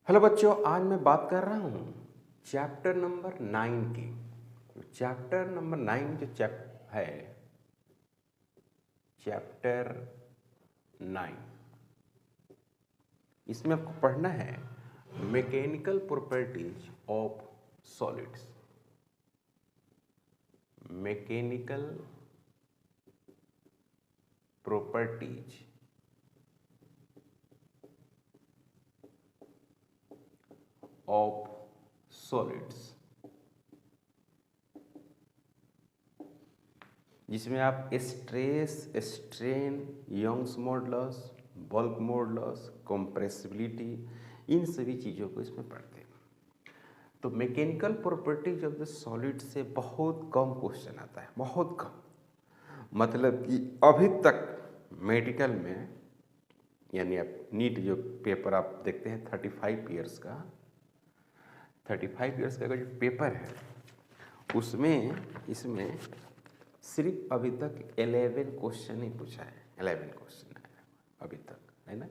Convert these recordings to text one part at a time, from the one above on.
Hello बच्चों, आज मैं बात कर रहा हूँ चैप्टर नंबर 9 की। चैप्टर नंबर 9 जो है चैप्टर 9, इसमें आपको पढ़ना है mechanical properties of solids. Mechanical properties of solids, जिसमें आप stress, strain, Young's modulus, bulk modulus, compressibility, इन सभी चीज़ों को इसमें पढ़ते हैं। तो mechanical properties of the solid से बहुत कम क्वेश्चन आता है, बहुत कम। मतलब कि अभी तक मेडिकल में, यानी आप नीट जो पेपर आप देखते हैं 35 ईयर्स का, 35 ईयर्स का जो पेपर है उसमें इसमें सिर्फ अभी तक 11 क्वेश्चन ही पूछा है। 11 क्वेश्चन है अभी तक, है ना।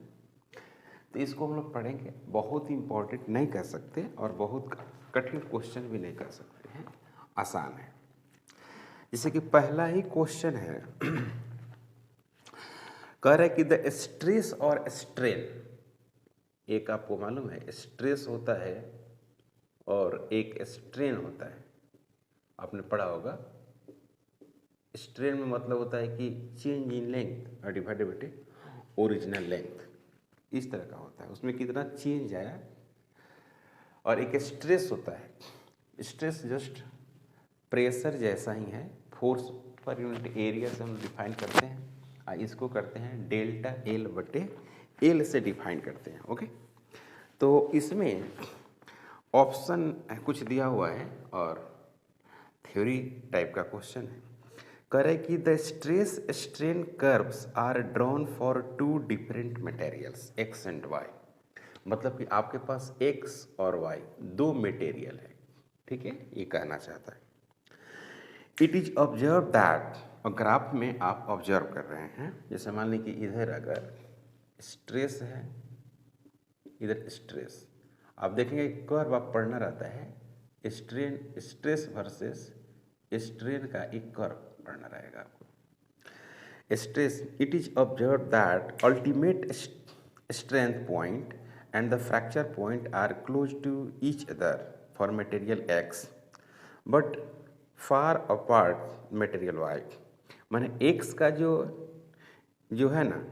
तो इसको हम लोग पढ़ेंगे। बहुत ही इम्पोर्टेंट नहीं कह सकते और बहुत कठिन क्वेश्चन भी नहीं कह सकते हैं, आसान है। जैसे कि पहला ही क्वेश्चन है कह रहा है कि द स्ट्रेस और स्ट्रेन, एक आपको मालूम है स्ट्रेस होता है और एक स्ट्रेन होता है, आपने पढ़ा होगा। स्ट्रेन में मतलब होता है कि change in length divided by original length, इस तरह का होता है, उसमें कितना चेंज आया। और एक स्ट्रेस होता है, स्ट्रेस जस्ट प्रेशर जैसा ही है, फोर्स पर यूनिट एरिया से हम डिफाइन करते हैं। इसको करते हैं डेल्टा एल बटे एल से डिफाइन करते हैं। ओके, तो इसमें ऑप्शन कुछ दिया हुआ है और थ्योरी टाइप का क्वेश्चन है। कह रहे कि the stress strain curves are drawn for two different materials x and y. मतलब कि आपके पास एक्स और वाई दो मटेरियल है, ठीक है, ये कहना चाहता है। इट इज ऑब्जर्व दैट, और ग्राफ में आप ऑब्जर्व कर रहे हैं, जैसे मान लीजिए कि इधर अगर स्ट्रेस है, इधर स्ट्रेस, आप देखेंगे कर्व आप पढ़ना रहता है स्ट्रेन, स्ट्रेस वर्सेस स्ट्रेन का एक कर्व पढ़ना रहेगा आपको। Stress, it is observe that ultimate strength point and the fracture point are close to each other for material x but far apart material y. माने एक्स का जो है ना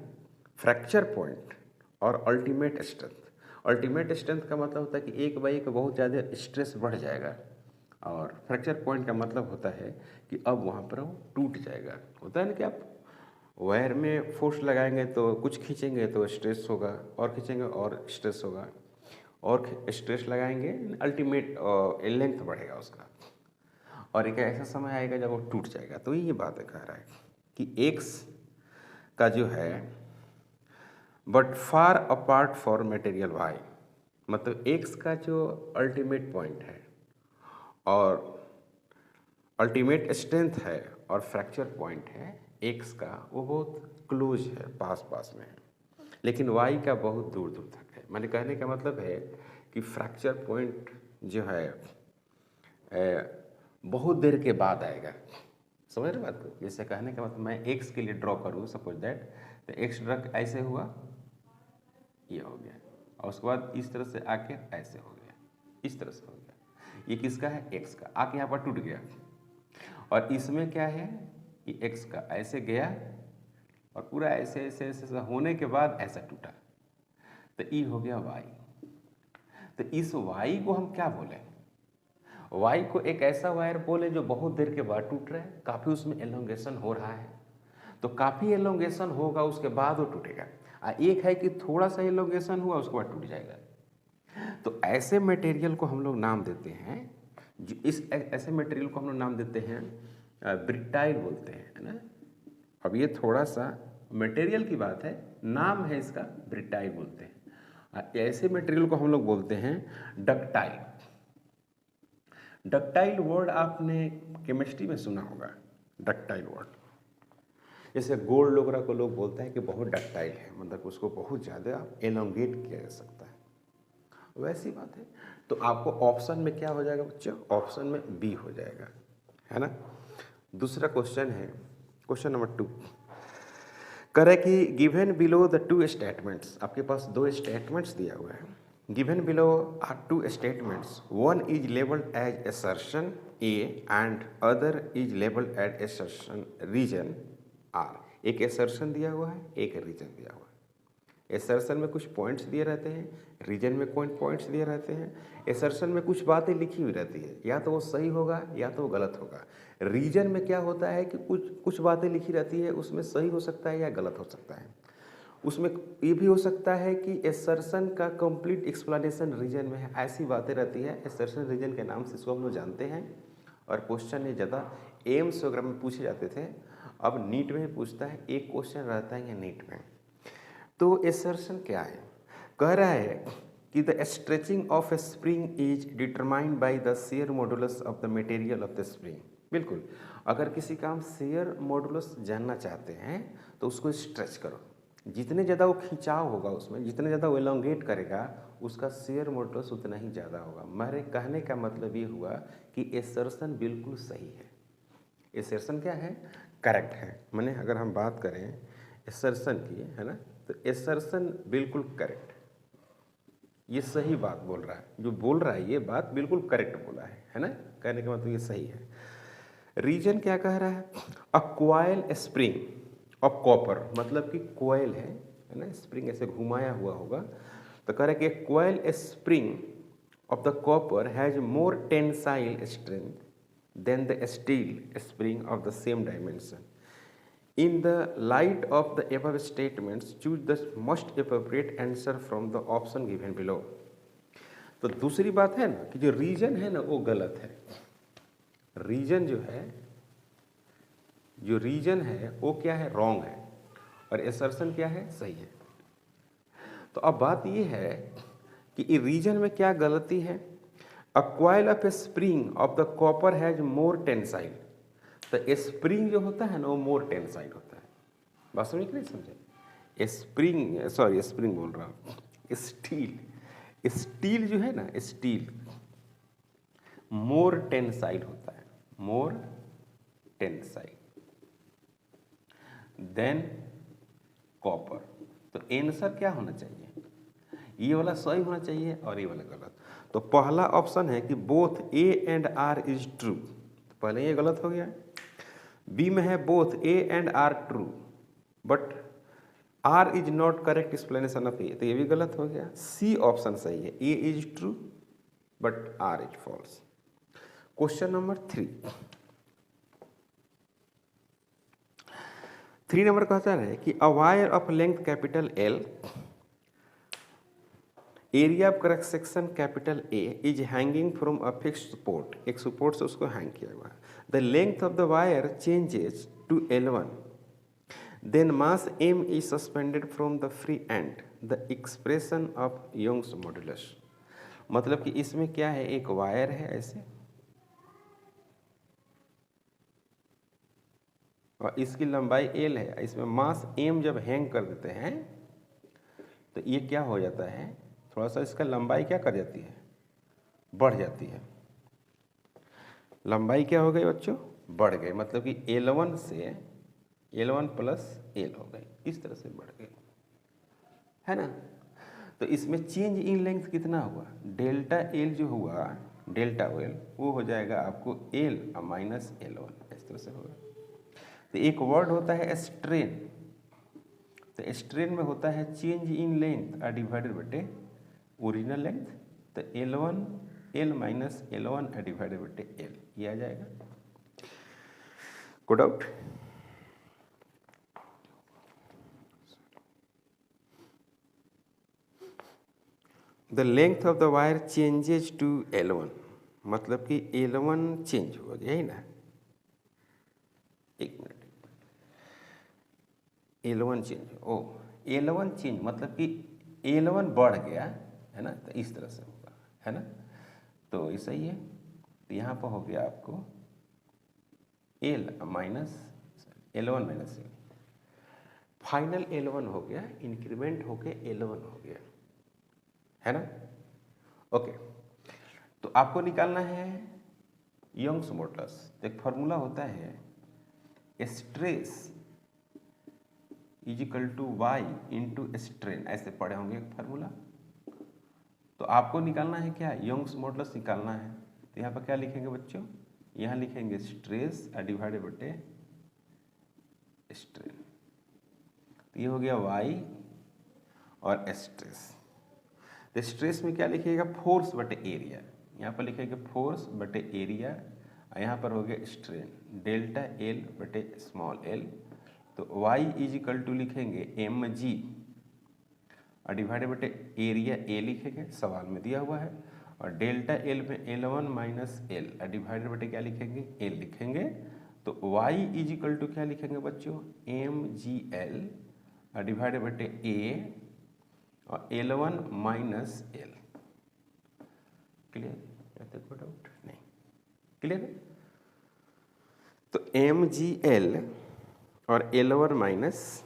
फ्रैक्चर पॉइंट और अल्टीमेट स्ट्रेंथ, अल्टीमेट स्ट्रेंथ का मतलब होता है कि एक बाई एक बहुत ज़्यादा स्ट्रेस बढ़ जाएगा, और फ्रैक्चर पॉइंट का मतलब होता है कि अब वहाँ पर वो टूट जाएगा। होता है ना कि आप वायर में फोर्स लगाएंगे तो कुछ खींचेंगे तो स्ट्रेस होगा, और खींचेंगे और स्ट्रेस होगा, और स्ट्रेस लगाएंगे अल्टीमेट लेंथ बढ़ेगा उसका, और एक ऐसा समय आएगा जब वो टूट जाएगा। तो ये बात कह रहा है कि एक्स का जो है but far apart for material y, मतलब एक्स का जो अल्टीमेट पॉइंट है और अल्टीमेट स्ट्रेंथ है और फ्रैक्चर पॉइंट है एक्स का, वो बहुत क्लोज है, पास पास में है, लेकिन वाई का बहुत दूर दूर तक है। मैंने कहने का मतलब है कि फ्रैक्चर पॉइंट जो है बहुत देर के बाद आएगा। समझ रहे बात को? जैसे कहने का मतलब मैं एक्स के लिए ड्रॉ करूँ, सपोज दैट, तो एक्स ड्रॉ ऐसे हुआ, ये हो गया, और उसके बाद इस तरह से आके ऐसे हो गया, इस तरह से हो गया। ये किसका है? एक्स का, आके यहाँ पर टूट गया। और इसमें क्या है कि एक्स का ऐसे गया और पूरा ऐसे ऐसे ऐसे होने के बाद ऐसा टूटा, तो ई हो गया वाई। तो इस वाई को हम क्या बोले? वाई को एक ऐसा वायर बोले जो बहुत देर के बाद टूट रहा है, काफ़ी उसमें एलोंगेशन हो रहा है, तो काफ़ी एलोंगेशन होगा उसके बाद वो टूटेगा। एक है कि थोड़ा सा एलोंगेशन हुआ उसके बाद टूट जाएगा। तो ऐसे मटेरियल को हम लोग नाम देते हैं, जो इस ऐसे मटेरियल को हम लोग नाम देते हैं ब्रिटाइल बोलते हैं, है ना। अब ये थोड़ा सा मटेरियल की बात है, नाम है इसका ब्रिटाइल बोलते हैं। ऐसे मटेरियल को हम लोग बोलते हैं डक्टाइल। डक्टाइल वर्ड आपने केमिस्ट्री में सुना होगा, डक्टाइल वर्ड। जैसे गोल्ड वगैरह को लोग बोलते हैं कि बहुत डक्टाइल है, मतलब उसको बहुत ज़्यादा एलोंगेट किया जा सकता है। वैसी बात है। तो आपको ऑप्शन में क्या हो जाएगा बच्चों? ऑप्शन में बी हो जाएगा, है ना। दूसरा क्वेश्चन है, क्वेश्चन नंबर 2 करे कि given below the two statements, आपके पास दो स्टेटमेंट्स दिया हुआ है। Given below are two statements, one is labelled as assertion A and other is labelled as assertion reason R. एक असर्शन दिया हुआ है, एक रीजन दिया हुआ है। एसर्शन में कुछ पॉइंट्स दिए रहते हैं, रीजन में कोई पॉइंट्स दिए रहते हैं। एसर्शन में कुछ बातें लिखी हुई रहती है, या तो वो सही होगा या तो वो गलत होगा। रीजन में क्या होता है कि कुछ बातें लिखी रहती है, उसमें सही हो सकता है या गलत हो सकता है। उसमें ये भी हो सकता है कि एसर्शन का कंप्लीट एक्सप्लेनेशन रीजन में है, ऐसी बातें रहती है। एसर्शन रीजन के नाम से इसको हम लोग जानते हैं, और क्वेश्चन ये ज़्यादा एम्स वगैरह में पूछे जाते थे। अब नीट में पूछता है, एक क्वेश्चन रहता है ये नीट में। तो एसर्शन क्या है? कह रहा है कि the stretching of A spring is determined by the share modulus of the material of the spring. बिल्कुल, अगर किसी का हम शेयर मॉडुलस जानना चाहते हैं तो उसको स्ट्रेच करो, जितने ज़्यादा वो खिंचाव होगा उसमें, जितने ज़्यादा वो एलोंगेट करेगा, उसका शेयर मॉडुलस उतना ही ज़्यादा होगा। मेरे कहने का मतलब ये हुआ कि एसर्शन बिल्कुल सही है। एसर्शन क्या है? करेक्ट है। माने अगर हम बात करें एसर्शन की, है ना, तो एसर्शन बिल्कुल करेक्ट, ये सही बात बोल रहा है। जो बोल रहा है ये बात बिल्कुल करेक्ट बोला है ना। कहने का मतलब ये सही है। रीजन क्या कह रहा है? अ क्वाइल स्प्रिंग ऑफ कॉपर, मतलब कि क्वाइल है ना, स्प्रिंग ऐसे घुमाया हुआ होगा। तो कह रहा है कि coil spring of the copper has more tensile strength than the steel spring of the same dimension. In the light of the above statements, choose the most appropriate answer from the option given below. तो दूसरी बात है ना कि जो reason है ना वो गलत है। रीजन जो रीजन है वो क्या है? रॉन्ग है, और एसर्शन क्या है? सही है। तो अब बात ये है कि रीजन में क्या गलती है? A coil of A spring of the copper has more tensile. तो स्प्रिंग जो होता है ना वो मोर टेंसाइल होता है। बात समझ नहीं समझे? स्प्रिंग बोल रहा हूँ, स्टील जो है ना, स्टील मोर टेंसाइल होता है, मोर टेंसाइल देन कॉपर। तो आंसर क्या होना चाहिए? ये वाला सही होना चाहिए और ये वाला गलत। तो पहला ऑप्शन है कि both A and R is true, तो पहले ये गलत हो गया। बी में है both A and R true but R is not correct explanation of A, तो ये भी गलत हो गया। सी ऑप्शन सही है, A is true but R is false. Question number 3 number कहता है कि a wire of length capital L, area of cross section capital A is hanging from a fixed support, एक सपोर्ट से उसको हैंग किया हुआ है। The length of the wire changes to L1, then mass m is suspended from the free end, the expression of Young's modulus। मतलब कि इसमें क्या है? एक वायर है ऐसे, और इसकी लंबाई L है, इसमें मास m जब हैंग कर देते हैं तो ये क्या हो जाता है? थोड़ा सा इसका लंबाई क्या कर जाती है? बढ़ जाती है। लंबाई क्या हो गई बच्चों? बढ़ गई। मतलब कि L1 से L1 प्लस L हो गई, इस तरह से बढ़ गई, है ना। तो इसमें चेंज इन लेंथ कितना हुआ? डेल्टा L जो हुआ, डेल्टा L वो हो जाएगा आपको L माइनस L1, इस तरह से होगा। तो एक वर्ड होता है स्ट्रेन, तो स्ट्रेन में होता है चेंज इन लेंथ डिवाइडेड बटे ओरिजिनल लेंथ। तो L1 L minus L1 divided बटे L, ये आ जाएगा। कोई doubt? The length of the wire changes to L1, मतलब कि L1 चेंज हो गया, यही ना। एक मिनट, L1 चेंज, ओ L1 चेंज मतलब कि L1 बढ़ गया, है ना। तो इस तरह से होगा, है ना। तो ये सही है। तो यहाँ पर हो गया आपको L minus L1 minus L, final L1 हो गया, इंक्रीमेंट होके L1 हो गया, है ना। ओके, तो आपको निकालना है यंग्स मॉडुलस। एक फॉर्मूला होता है stress is equal to Y into strain, ऐसे पढ़े होंगे एक फार्मूला। तो आपको निकालना है क्या, यंग्स मॉडुलस निकालना है। तो यहाँ पर क्या लिखेंगे बच्चों, यहाँ लिखेंगे स्ट्रेस डिवाइडेड बटे स्ट्रेन। तो ये हो गया वाई और स्ट्रेस। तो स्ट्रेस में क्या लिखिएगा, फोर्स बटे एरिया। यहाँ पर लिखेंगे फोर्स बटे एरिया, और यहाँ पर हो गया स्ट्रेन डेल्टा एल बटे स्मॉल एल। तो y इज इक्वल टू लिखेंगे एम जी और डिवाइडेड बटे एरिया ए लिखेंगे, सवाल में दिया हुआ है, और डेल्टा एल में L1 माइनस एल डिवाइडेड बटे क्या लिखेंगे, एल लिखेंगे। तो y इज इक्वल टू क्या लिखेंगे बच्चों, एम जी एल डिवाइडेड बटे ए और L1 माइनस एल। क्लियर, कोई डाउट नहीं, क्लियर। तो एम जी एल और L1 माइनस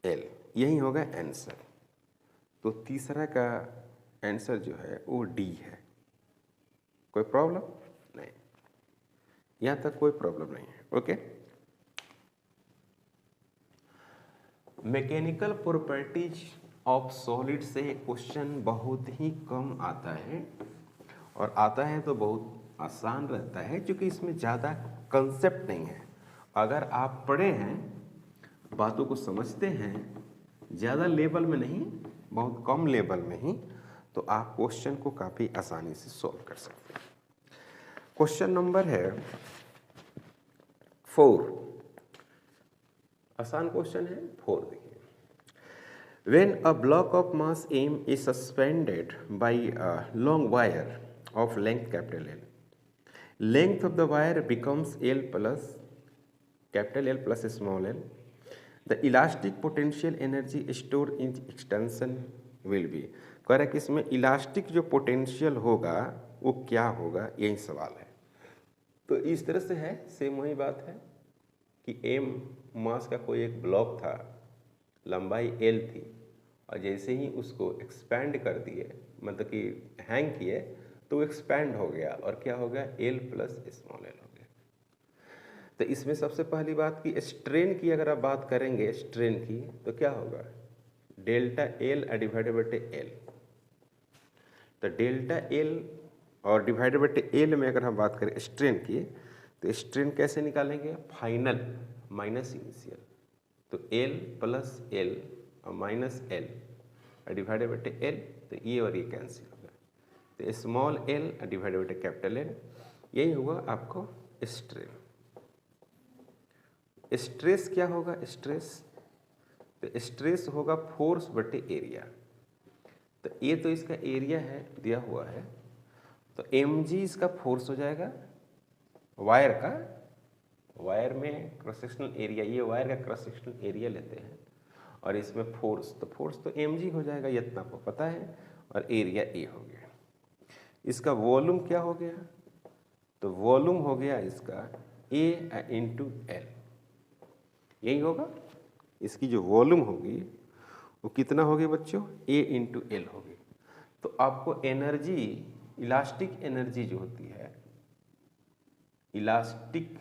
एल, यही होगा आंसर। तो तीसरा का आंसर जो है वो डी है। कोई प्रॉब्लम नहीं, यहाँ तक कोई प्रॉब्लम नहीं है। Okay, mechanical properties of solid से क्वेश्चन बहुत ही कम आता है, और आता है तो बहुत आसान रहता है, क्योंकि इसमें ज़्यादा कंसेप्ट नहीं है। अगर आप पढ़े हैं, बातों को समझते हैं, ज़्यादा लेवल में नहीं, बहुत कम लेवल में ही, तो आप क्वेश्चन को काफ़ी आसानी से सॉल्व कर सकते हैं। क्वेश्चन नंबर है 4, आसान क्वेश्चन है 4। देखिए, When a block of mass m is suspended by a long wire of length capital L, length of the wire becomes L plus capital L plus small l. The elastic potential energy stored in extension will be। कह रहा है कि इसमें elastic जो potential होगा वो क्या होगा, यही सवाल है। तो इस तरह से है, सेम वही बात है कि m मास का कोई एक ब्लॉक था, लंबाई L थी, और जैसे ही उसको एक्सपैंड कर दिए, मतलब कि हैंग किए, तो एक्सपैंड हो गया, और क्या हो गया, L प्लस स्मॉल एल हो गया। तो इसमें सबसे पहली बात कि स्ट्रेन की अगर आप बात करेंगे, स्ट्रेन की, तो क्या होगा, डेल्टा एल डिवाइडेड बटे एल। तो डेल्टा एल और डिवाइडेड बटे एल में अगर हम बात करें स्ट्रेन की, तो स्ट्रेन कैसे निकालेंगे, फाइनल माइनस इनिशियल। तो एल प्लस एल और माइनस एल डिवाइडेड बटे एल, तो ये और ये कैंसिल होगा। तो स्मॉल एल डिवाइडेड बटे कैपिटल एल, यही होगा आपको स्ट्रेन। स्ट्रेस क्या होगा, स्ट्रेस, तो स्ट्रेस होगा फोर्स बटे एरिया। तो ये तो इसका एरिया है, दिया हुआ है, तो एम जी इसका फोर्स हो जाएगा वायर का। वायर में क्रॉस सेक्शनल एरिया, ये वायर का क्रॉस सेक्शनल एरिया लेते हैं, और इसमें फोर्स तो एम जी हो जाएगा, ये इतना आपको पता है, और एरिया ए हो गया। इसका वॉल्यूम क्या हो गया, तो वॉल्यूम हो गया इसका ए इंटू एल, यही होगा। इसकी जो वॉल्यूम होगी वो कितना होगी बच्चों, ए इंटू एल होगी। तो आपको एनर्जी, इलास्टिक एनर्जी जो होती है, इलास्टिक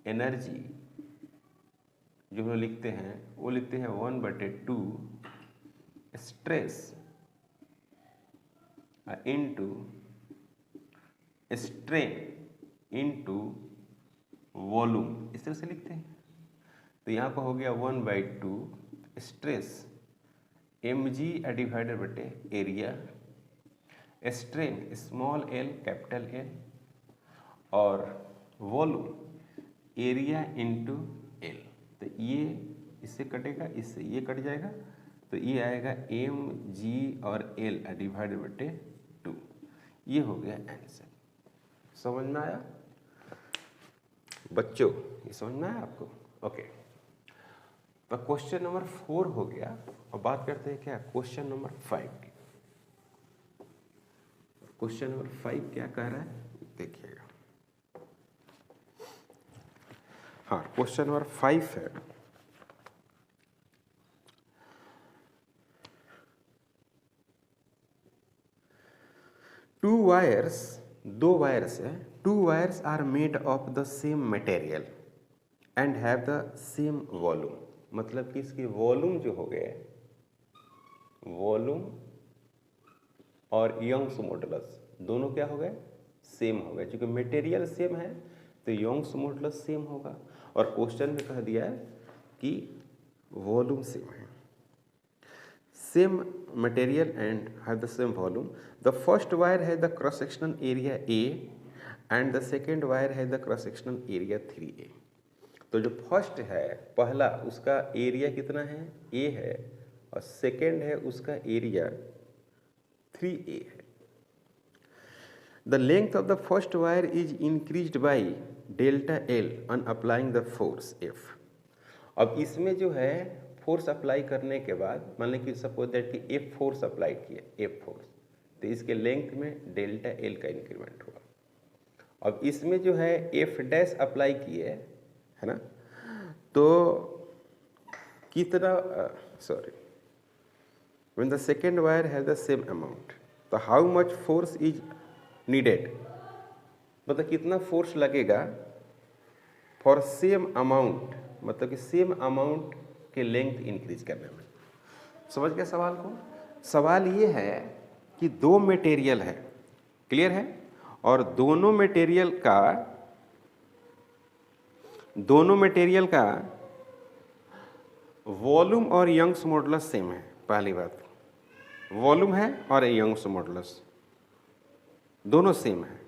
एनर्जी जो हम लिखते हैं, वो लिखते हैं 1/2 stress into strain into volume, इस तरह से लिखते हैं। तो यहाँ पर हो गया 1/2 स्ट्रेस एम जी डिवाइडेड बटे area, strain small L capital L, और वॉल्यूम एरिया इंटू एल। तो ये इससे कटेगा, इससे ये कट जाएगा, तो ये आएगा एम जी और एल डिवाइडेड बटे 2। ये हो गया आंसर। समझ में आया बच्चों, ये समझ में आया आपको? ओके, तो क्वेश्चन नंबर 4 हो गया। अब बात करते हैं क्या, क्वेश्चन नंबर 5 की। क्वेश्चन नंबर 5 क्या कह रहा है, देखिएगा। हाँ, क्वेश्चन नंबर 5 है, टू वायर्स, दो वायर्स है, two wires are made of the same material and have the same volume. मतलब कि इसकी वॉल्यूम जो हो गए, वॉल्यूम और यंग्स मॉडुलस दोनों क्या हो गए, सेम हो गए। क्योंकि मटेरियल सेम है तो यंग्स मॉडुलस सेम होगा। और क्वेश्चन में कह दिया है कि वॉल्यूम सेम है। Same material and have the same volume. The first wire है the cross sectional area A and the second wire है the cross sectional area 3A। तो जो फर्स्ट है, पहला, उसका एरिया कितना है, ए है, और सेकेंड है उसका एरिया 3A है। The length of the first wire is increased by delta L on applying the force F. अब इसमें जो है फोर्स अप्लाई करने के बाद, मान लें कि सपोज दैट कि एफ फोर्स अप्लाई किए, एफ फोर्स, तो इसके लेंथ में डेल्टा एल का इंक्रीमेंट हुआ। अब इसमें जो है एफ डैश अप्लाई किए है ना, तो कितना, sorry, when the second wire has the same amount, तो how much force is needed, मतलब कितना फोर्स लगेगा फॉर सेम अमाउंट, मतलब कि सेम अमाउंट के लेंथ इंक्रीज करने में। समझ गए सवाल को? सवाल ये है कि दो मटेरियल है, क्लियर है, और दोनों मटेरियल का वॉल्यूम और यंग्स मॉडुलस सेम है। पहली बात, वॉल्यूम है और यंग्स मॉडुलस दोनों सेम है।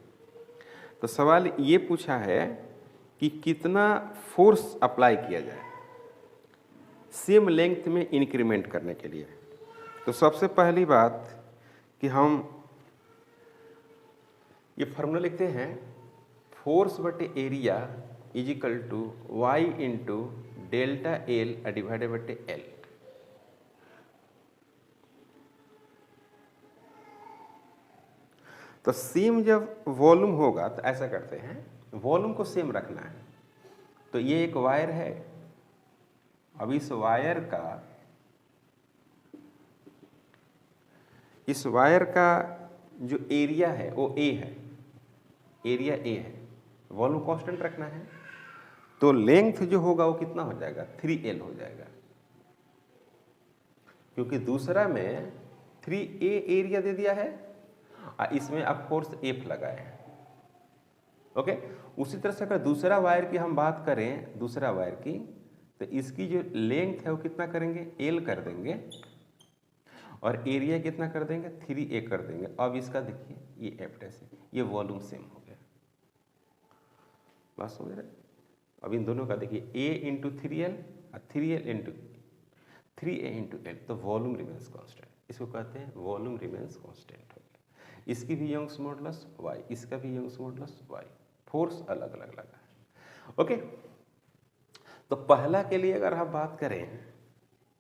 तो सवाल ये पूछा है कि कितना फोर्स अप्लाई किया जाए सेम लेंथ में इंक्रीमेंट करने के लिए। तो सबसे पहली बात कि हम ये फॉर्मूला लिखते हैं, फोर्स बटे area is equal to Y into delta L divided बटे एल। तो सेम जब वॉल्यूम होगा तो ऐसा करते हैं, वॉल्यूम को सेम रखना है। तो ये एक वायर है, अब इस वायर का जो एरिया है वो ए है, एरिया ए है, वॉल्यूम कांस्टेंट रखना है। तो लेंथ जो होगा वो कितना हो जाएगा, 3L हो जाएगा, क्योंकि दूसरा में 3A एरिया दे दिया है और इसमें आप फोर्स F लगाए हैं। ओके, उसी तरह से अगर दूसरा वायर की हम बात करें, दूसरा वायर की, तो इसकी जो लेंथ है वो कितना करेंगे, L कर देंगे, और एरिया कितना कर देंगे, 3A कर देंगे। अब इसका देखिए ये F डैश है, ये वॉल्यूम सेम हो गया। बात समझ रहे? अब इन दोनों का देखिए A इंटू 3L और 3L into 3A into L, तो वॉल्यूम रिमेन्स कांस्टेंट। इसको कहते हैं वॉल्यूम रिमेन्स कांस्टेंट हो गया। इसकी भी यंग्स मॉडुलस Y, इसका भी यंग्स मॉडुलस Y, फोर्स अलग अलग लगा है। ओके, तो पहला के लिए अगर हम बात करें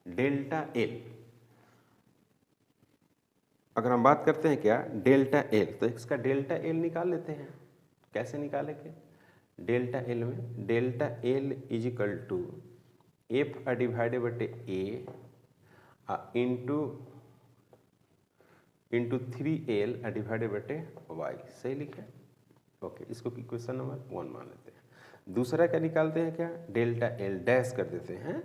डेल्टा एल, अगर हम बात करते हैं क्या डेल्टा एल, तो इसका डेल्टा एल निकाल लेते हैं। कैसे निकालेंगे? डेल्टा एल में delta L is equal to F divided बटे ए इंटू 3L डिवाइडेड बटे वाई। सही लिखे? ओके, इसको क्वेश्चन नंबर 1 मान लेते हैं। दूसरा क्या निकालते हैं, क्या डेल्टा एल डैश कर देते हैं,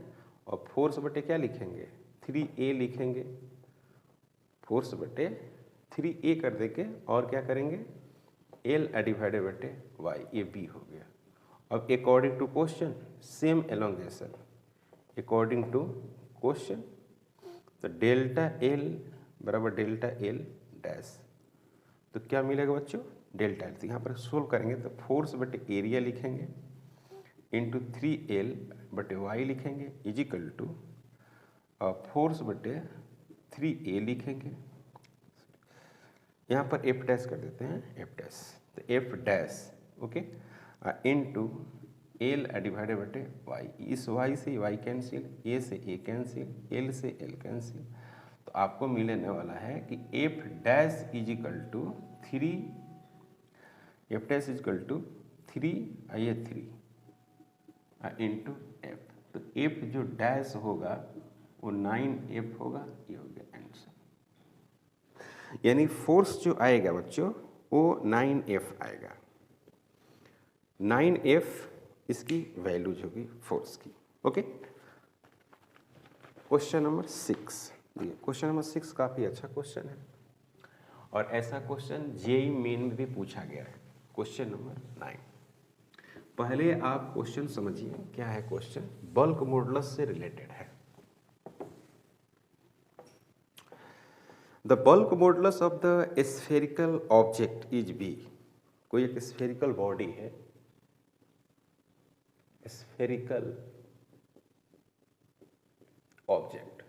और फोर्स बटे क्या लिखेंगे, 3A लिखेंगे, फोर्स बटे 3A कर देंगे, और क्या करेंगे, L डिवाइडेड बटे वाई, ये B हो गया। अब according to question same elongation, according to question, तो डेल्टा एल बराबर डेल्टा एल डैश, तो क्या मिलेगा बच्चों, डेल्टा एल। तो यहाँ पर सोल्व करेंगे तो फोर्स बटे एरिया लिखेंगे इंटू 3L बटे वाई लिखेंगे इज इक्वल टू फोर्स बटे 3A लिखेंगे, यहाँ पर F डैश कर देते हैं, F डैश, तो F dash okay into L divided बटे वाई। इस Y से Y कैंसिल, A से A कैंसिल, L से L कैंसिल, तो आपको मिलने वाला है कि F dash is equal to 3, F dash is equal to 3 ये 3 इंटू F, तो F जो डैश होगा वो 9F होगा। ये हो गया आंसर। यानी फोर्स जो आएगा बच्चों वो 9F आएगा। 9F इसकी वैल्यूज होगी फोर्स की। Okay, question number 6। Question number 6 काफ़ी अच्छा क्वेश्चन है और ऐसा क्वेश्चन जेईई मेन में भी पूछा गया है। Question number 9। पहले आप क्वेश्चन समझिए क्या है क्वेश्चन। बल्क मॉडुलस से रिलेटेड है। The bulk modulus of the spherical object is B. कोई एक स्फेरिकल बॉडी है, स्फेरिकल ऑब्जेक्ट,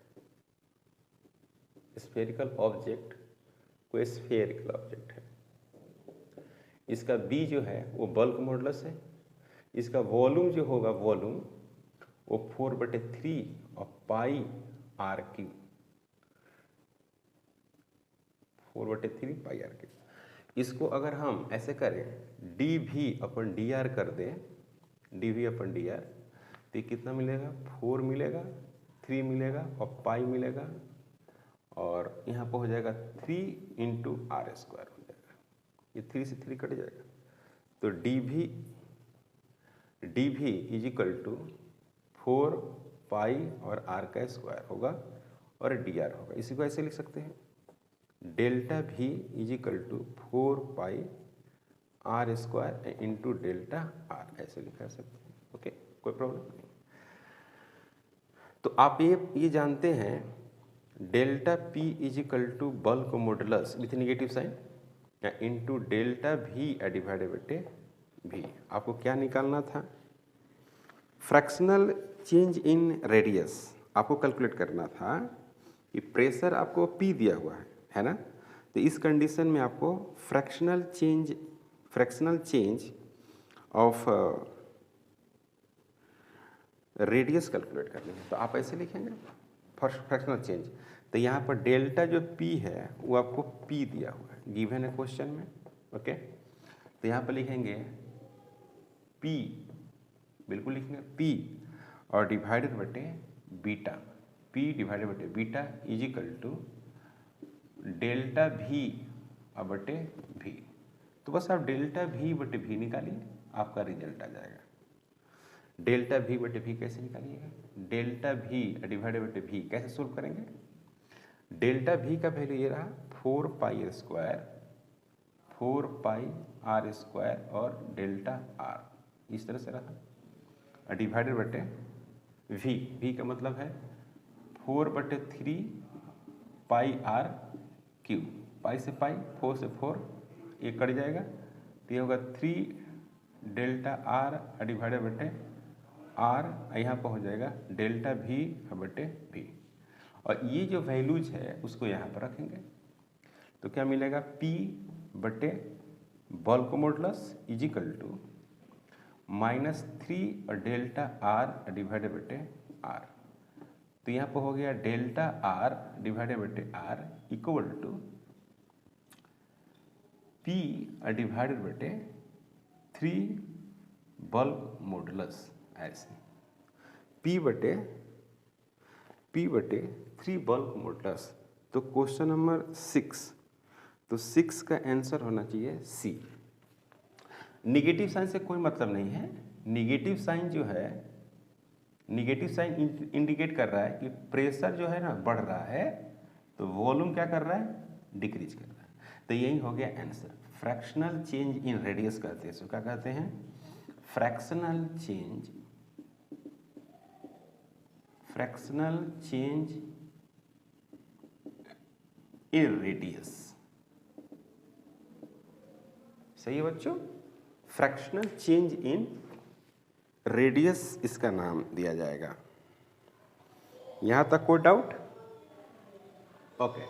स्फेरिकल ऑब्जेक्ट कोई स्फेरिकल ऑब्जेक्ट है। इसका बी जो है वो बल्क मॉडुलस है। इसका वॉल्यूम जो होगा वॉल्यूम वो 4/3 और pi R cube, 4/3 pi R cube. इसको अगर हम ऐसे करें D V upon D R कर दें, D V upon D R, तो कितना मिलेगा? 4 मिलेगा, 3 मिलेगा और पाई मिलेगा और यहाँ पर हो जाएगा 3 × r² हो जाएगा। ये 3 से 3 कट जाएगा तो D V is equal to 4 pi और r का स्क्वायर होगा और डी आर होगा। इसी को ऐसे लिख सकते हैं delta V is equal to 4 pi r² into delta r, ऐसे लिखा सकते हैं। ओके, कोई प्रॉब्लम नहीं। तो आप ये जानते हैं delta P is equal to bulk modulus with negative sign या into delta V divided by V. आपको क्या निकालना था? फ्रैक्शनल चेंज इन रेडियस आपको कैलकुलेट करना था कि प्रेशर आपको पी दिया हुआ है ना। तो इस कंडीशन में आपको fractional change of radius calculate करनी है। तो आप ऐसे लिखेंगे फर्स्ट फ्रैक्शनल चेंज। तो यहाँ पर डेल्टा जो पी है वो आपको पी दिया हुआ है, गिवन है क्वेश्चन में। ओके, तो यहाँ पर लिखेंगे पी, बिल्कुल लिखेंगे पी और डिवाइडेड बटे बीटा, पी डिवाइडेड बटे beta is equal to delta V बटे वी। तो बस आप डेल्टा वी बटे वी निकालिए, आपका रिजल्ट आ जाएगा। डेल्टा वी बटे वी कैसे निकालिएगा? डेल्टा वी डिवाइडेड बटे वी कैसे सोल्व करेंगे? डेल्टा वी का वैल्यू ये रहा 4 पाई स्क्वायर, 4 पाई r² और डेल्टा r, इस तरह से रहा डिवाइडेड बटे वी का मतलब है 4/3 पाई r क्यू, पाई से पाई, 4 से 4, ये कट जाएगा तो ये होगा 3 डेल्टा r डिवाइडेड बटे r, यहाँ पर हो जाएगा डेल्टा वी बटे वी। और ये जो वैल्यूज है उसको यहाँ पर रखेंगे तो क्या मिलेगा? P बटे bulk modulus is equal to -3 और डेल्टा r डिवाइडेड बटे r। तो यहाँ पर हो गया डेल्टा r डिवाइडेड बटे r equal to P divided बटे 3 बल्क मॉडुलस, ऐसे P बटे 3 बल्क मॉडुलस। तो क्वेश्चन नंबर 6, तो 6 का आंसर होना चाहिए सी। निगेटिव साइन से कोई मतलब नहीं है। निगेटिव साइन जो है, निगेटिव साइन इंडिकेट कर रहा है कि प्रेशर जो है ना बढ़ रहा है, तो वॉल्यूम क्या कर रहा है? डिक्रीज कर रहा है। तो यही हो गया answer. Fractional change in radius कहते हैं, इसको क्या कहते हैं? Fractional change in radius. सही है बच्चों? फ्रैक्शनल चेंज इन रेडियस इसका नाम दिया जाएगा। यहां तक कोई डाउट? ओके,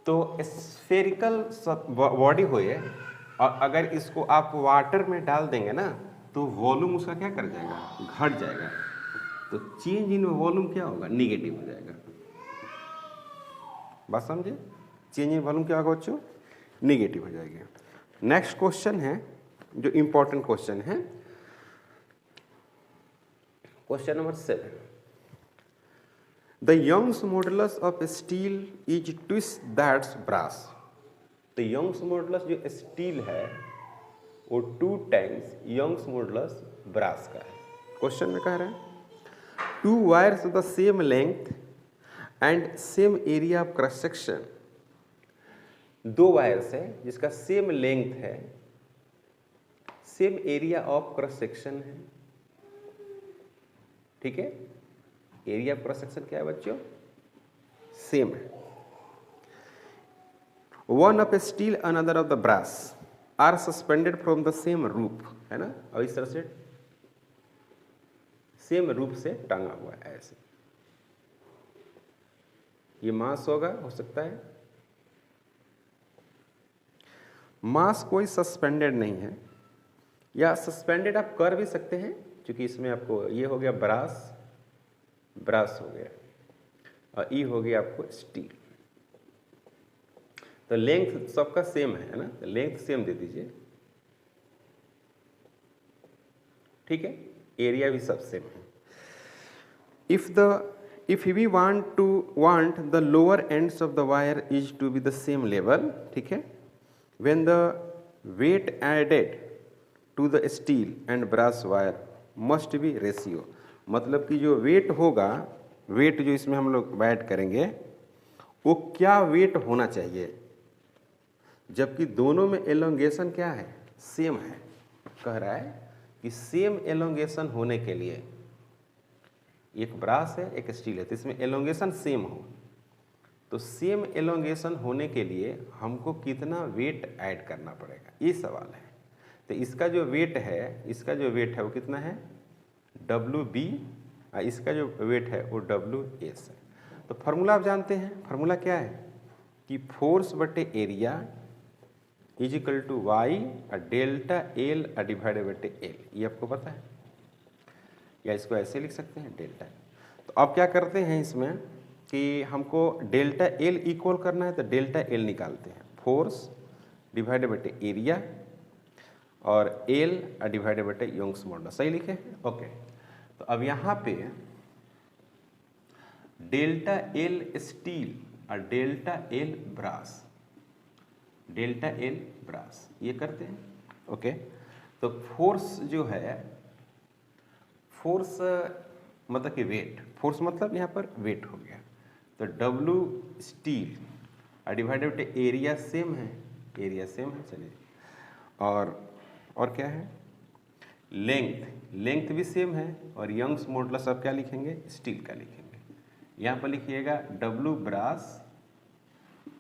तो स्फेरिकल बॉडी हो ये, और अगर इसको आप वाटर में डाल देंगे ना तो वॉल्यूम उसका क्या कर जाएगा? घट जाएगा। तो चेंज इन वॉल्यूम क्या होगा? निगेटिव हो जाएगा। बात समझे? चेंज इन वॉल्यूम क्या होगा बच्चों? निगेटिव हो जाएगी। नेक्स्ट क्वेश्चन है जो इंपॉर्टेंट क्वेश्चन है, question number 7। The Young's modulus of steel is twice that's brass. तो यंग्स मॉडुलस जो स्टील है वो 2 टाइम्स यंग्स मॉडुलस ब्रास का है। क्वेश्चन में कह रहे हैं 2 wires of the same length and same area of cross section. 2 wires है जिसका सेम लेंथ है, same area of cross section है। ठीक है, एरिया ऑफ क्रॉस सेक्शन क्या है बच्चों? सेम है। One of steel another of the brass are suspended from the same roof, है ना। और इस तरह से सेम रूप से टांगा हुआ है ऐसे। ये मास होगा, हो सकता है। मास कोई सस्पेंडेड नहीं है, या सस्पेंडेड आप कर भी सकते हैं, क्योंकि इसमें आपको ये हो गया ब्रास, ब्रास हो गया, और ई हो गया आपको स्टील। तो लेंथ सबका सेम है ना, तो लेंथ सेम दे दीजिए। ठीक है, एरिया भी सब सेम है। if we want the lower ends of the wire is to be the same level, ठीक है, when the weight added to the steel and brass wire must be ratio, मतलब कि जो वेट होगा, wait जो इसमें हम लोग ऐड करेंगे वो क्या वेट होना चाहिए, जबकि दोनों में एलोंगेशन क्या है? सेम है। कह रहा है कि सेम एलोंगेशन होने के लिए, एक ब्रास है एक स्टील है, तो इसमें एलोंगेशन सेम हो, तो सेम एलोंगेशन होने के लिए हमको कितना वेट ऐड करना पड़ेगा, ये सवाल है। तो इसका जो वेट है वो कितना है? WB, इसका जो वेट है वो WS है। तो फार्मूला आप जानते हैं, फार्मूला क्या है कि फोर्स बटे area is equal to Y delta L divided बटे एल, ये आपको पता है, या इसको ऐसे लिख सकते हैं डेल्टा। तो अब क्या करते हैं इसमें कि हमको डेल्टा एल इक्वल करना है, तो डेल्टा एल निकालते हैं, फोर्स डिवाइडेड बटे एरिया और एल डिवाइडेड बटे यंग्स मॉडुलस। सही लिखे? ओके। तो अब यहाँ पे डेल्टा एल स्टील और delta L brass, delta L brass ये करते हैं। ओके, तो फोर्स जो है, फोर्स मतलब कि वेट, फोर्स मतलब यहाँ पर वेट हो गया, तो W steel divided by area same है, एरिया सेम है। चलिए, और क्या है? लेंथ, लेंथ भी सेम है, और यंग्स मॉडुलस अब क्या लिखेंगे? स्टील का लिखेंगे। यहाँ पर लिखिएगा W ब्रास,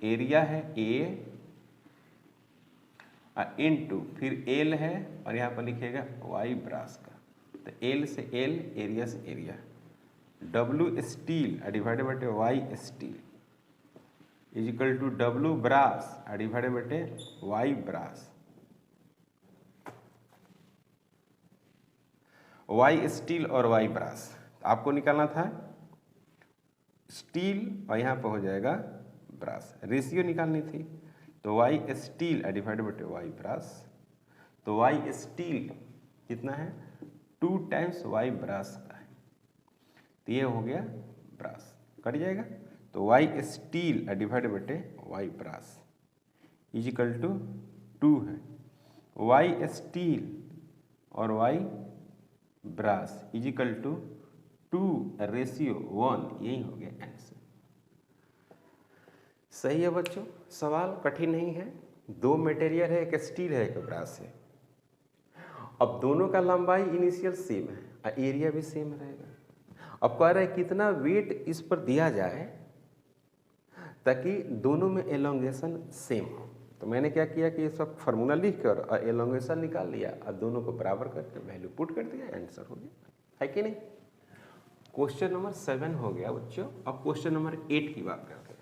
एरिया है A इनटू फिर L है, और यहाँ पर लिखिएगा Y ब्रास का, तो L से L, एरिया से एरिया, W स्टील डिवाइडेड बटे Y steel is equal to W brass divided बटे Y ब्रास। Y स्टील और Y ब्रास आपको निकालना था, स्टील और यहाँ पर हो जाएगा ब्रास, रेशियो निकालनी थी, तो Y स्टील डिवाइडेड बटे Y ब्रास, तो Y स्टील कितना है? 2 टाइम्स Y ब्रास का है, तो ये हो गया ब्रास, कट जाएगा। तो Y स्टील डिवाइडेड बटे Y brass is equal to 2 है, Y स्टील और Y brass is equal to 2 ratio 1, यही हो गया आंसर। सही है बच्चों, सवाल कठिन नहीं है। 2 मटेरियल है, एक स्टील है एक ब्रास है। अब दोनों का लंबाई इनिशियल सेम है और एरिया भी सेम रहेगा। अब कह रहा है कितना वेट इस पर दिया जाए ताकि दोनों में एलोंगेशन सेम हो। तो मैंने क्या किया कि ये सब फार्मूला लिख कर और एलोंगेशन निकाल लिया और दोनों को बराबर करके वैल्यू पुट कर दिया, आंसर हो गया, है कि नहीं। क्वेश्चन नंबर 7 हो गया बच्चों। अब क्वेश्चन नंबर 8 की बात करते हैं।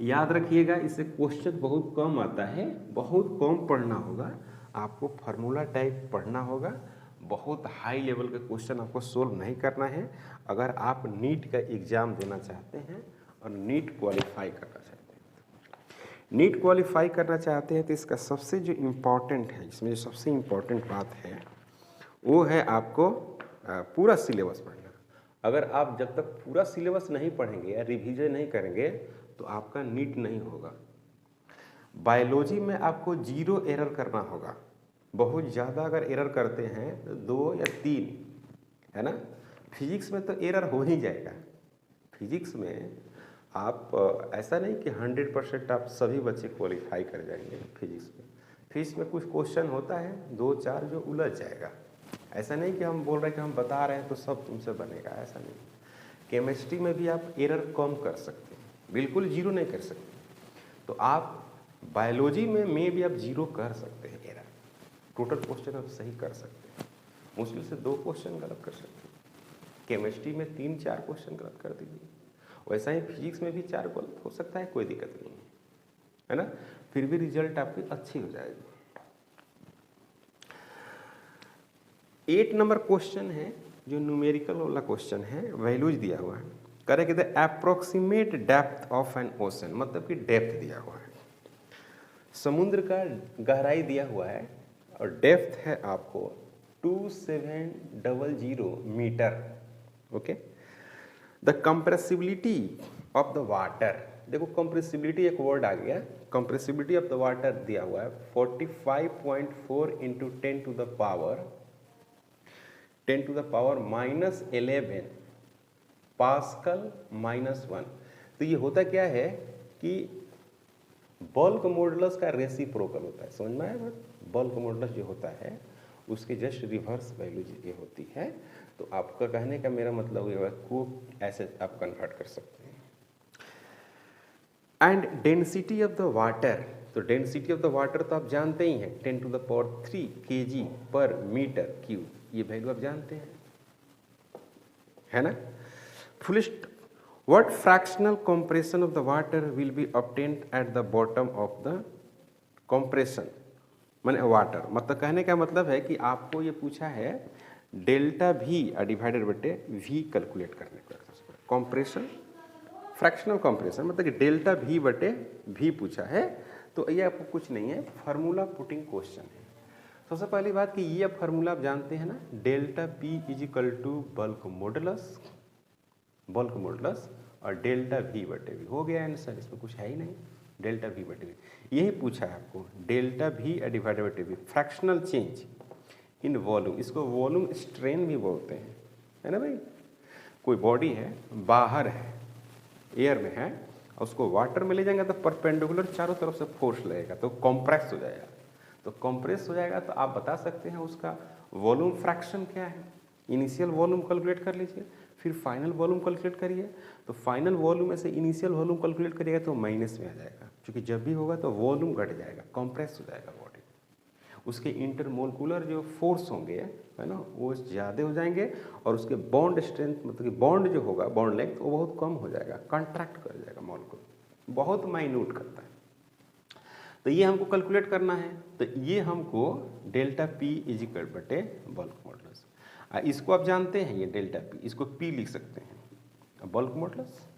याद रखिएगा, इससे क्वेश्चन बहुत कम आता है, बहुत कम पढ़ना होगा आपको, फार्मूला टाइप पढ़ना होगा, बहुत हाई लेवल के क्वेश्चन आपको सोल्व नहीं करना है। अगर आप नीट का एग्ज़ाम देना चाहते हैं और नीट क्वालिफाई करना चाहते हैं, नीट क्वालिफाई करना चाहते हैं तो इसका सबसे जो इम्पोर्टेंट है, इसमें जो सबसे इम्पोर्टेंट बात है वो है आपको पूरा सिलेबस पढ़ना। अगर आप जब तक पूरा सिलेबस नहीं पढ़ेंगे या रिवीजन नहीं करेंगे तो आपका नीट नहीं होगा। बायोलॉजी में आपको 0 एरर करना होगा। बहुत ज़्यादा अगर एरर करते हैं तो 2 या 3, है ना। फिजिक्स में तो एरर हो ही जाएगा। फिजिक्स में आप ऐसा नहीं कि 100% आप सभी बच्चे क्वालिफाई कर जाएंगे फिजिक्स में कुछ क्वेश्चन होता है 2-4 जो उलझ जाएगा। ऐसा नहीं कि हम बोल रहे हैं कि हम बता रहे हैं तो सब तुमसे बनेगा, ऐसा नहीं। केमिस्ट्री में भी आप एरर कम कर सकते हैं, बिल्कुल 0 नहीं कर सकते। तो आप बायोलॉजी में भी आप 0 कर सकते हैं एरर। टोटल क्वेश्चन आप सही कर सकते हैं, मुश्किल से 2 क्वेश्चन गलत कर सकते हैं। केमिस्ट्री में 3-4 क्वेश्चन गलत कर दीजिए, वैसा ही फिजिक्स में भी 4 गलत हो सकता है, कोई दिक्कत नहीं है ना। फिर भी रिजल्ट आपकी अच्छी हो जाएगी। 8 नंबर क्वेश्चन है जो न्यूमेरिकल वाला क्वेश्चन है, वैल्यूज दिया हुआ है। करें कि the approximate depth of N ocean, मतलब कि डेप्थ दिया हुआ है, समुद्र का गहराई दिया हुआ है और डेप्थ है आपको 2700 metre. Okay. The compressibility of the water, देखो कंप्रेसिबिलिटी एक वर्ड आ गया, कंप्रेसिबिलिटी ऑफ द वाटर दिया हुआ है 45.4 into 10 to the power -11 pascal -1। तो ये होता क्या है कि बल्क मॉडुलस का रेसिप्रोकल होता है, समझ में आया बात। बल्क मॉडुलस जो होता है उसके जस्ट रिवर्स वैल्यू ये होती है। तो आपका कहने का मेरा मतलब ये है को ऐसे आप कन्वर्ट कर सकते हैं। And density of the water, तो डेंसिटी ऑफ द वाटर तो आप जानते ही हैं 10⁻³ kg/m³। ये वैल्यू आप जानते हैं, है ना। फुलिस्ट what fractional compression of the water will be obtained at the bottom of the compression, माने वाटर। मतलब कहने का मतलब है कि आपको ये पूछा है डेल्टा V डिवाइडेड बटे V कैलकुलेट करने का। कंप्रेशन फ्रैक्शनल कंप्रेशन मतलब कि डेल्टा V बटे V पूछा है। तो ये आपको कुछ नहीं है, फार्मूला पुटिंग क्वेश्चन है। सबसे पहली बात कि ये फार्मूला आप जानते हैं ना, डेल्टा P = बल्क मॉडुलस और डेल्टा V बटे V। हो गया आंसर, इसमें कुछ है ही नहीं, डेल्टा V बटे V। यही पूछा है आपको, डेल्टा V डिवाइडेड बटे V, fractional change in volume. इसको वॉल्यूम स्ट्रेन भी बोलते हैं, है ना भाई। कोई बॉडी है, बाहर है, एयर में है, और उसको वाटर में ले जाएंगे तो परपेंडिकुलर चारों तरफ से फोर्स लगेगा तो कॉम्प्रेस हो जाएगा। तो कॉम्प्रेस हो जाएगा तो आप बता सकते हैं उसका वॉल्यूम फ्रैक्शन क्या है। इनिशियल वॉल्यूम कैलकुलेट कर लीजिए, फिर फाइनल वॉल्यूम कैलकुलेट करिए। तो फाइनल वॉल्यूम में से इनिशियल वॉल्यूम कैलकुलेट करिएगा तो माइनस में आ जाएगा, क्योंकि जब भी होगा तो वॉल्यूम घट जाएगा, कॉम्प्रेस हो जाएगा बॉडी। उसके इंटरमोलिकुलर जो फोर्स होंगे, है ना, वो ज़्यादा हो जाएंगे और उसके बॉन्ड स्ट्रेंथ मतलब कि बॉन्ड जो होगा, बॉन्ड लेंथ, वो बहुत कम हो जाएगा, कॉन्ट्रैक्ट कर जाएगा मॉलिक्यूल, बहुत माइन्यूट करता है। तो ये हमको कैलकुलेट करना है। तो ये हमको डेल्टा P = बटे बल्क मॉडुलस। इसको आप जानते हैं, ये डेल्टा P, इसको P लिख सकते हैं, बल्क मॉडुलस।